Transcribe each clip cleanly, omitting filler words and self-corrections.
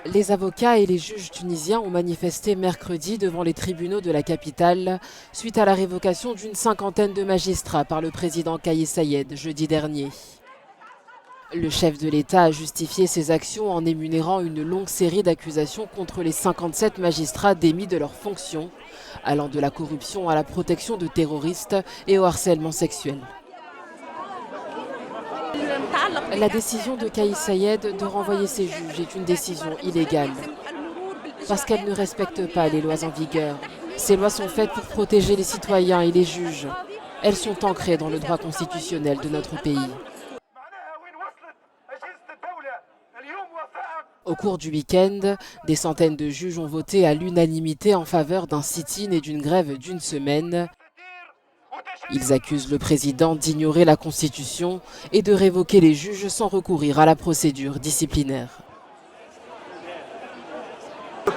Les avocats et les juges tunisiens ont manifesté mercredi devant les tribunaux de la capitale suite à la révocation d'une cinquantaine de magistrats par le président Kais Saied jeudi dernier. Le chef de l'État a justifié ses actions en énumérant une longue série d'accusations contre les 57 magistrats démis de leurs fonctions, allant de la corruption à la protection de terroristes et au harcèlement sexuel. La décision de Kais Saied de renvoyer ses juges est une décision illégale, parce qu'elle ne respecte pas les lois en vigueur. Ces lois sont faites pour protéger les citoyens et les juges. Elles sont ancrées dans le droit constitutionnel de notre pays. Au cours du week-end, des centaines de juges ont voté à l'unanimité en faveur d'un sit-in et d'une grève d'une semaine. Ils accusent le président d'ignorer la Constitution et de révoquer les juges sans recourir à la procédure disciplinaire.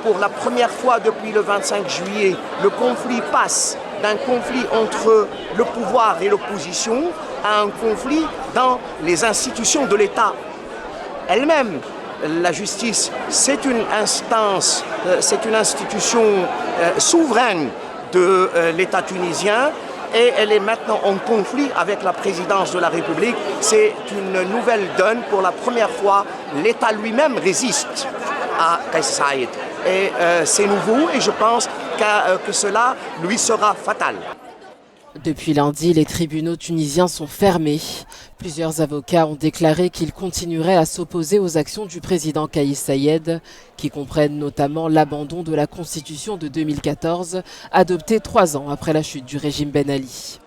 Pour la première fois depuis le 25 juillet, le conflit passe d'un conflit entre le pouvoir et l'opposition à un conflit dans les institutions de l'État elles-mêmes. La justice, c'est une instance, c'est une institution souveraine de l'État tunisien et elle est maintenant en conflit avec la présidence de la République. C'est une nouvelle donne. Pour la première fois, l'État lui-même résiste à Kais Saied. Et c'est nouveau et je pense que cela lui sera fatal. Depuis lundi, les tribunaux tunisiens sont fermés. Plusieurs avocats ont déclaré qu'ils continueraient à s'opposer aux actions du président Kais Saied, qui comprennent notamment l'abandon de la Constitution de 2014, adoptée 3 ans après la chute du régime Ben Ali.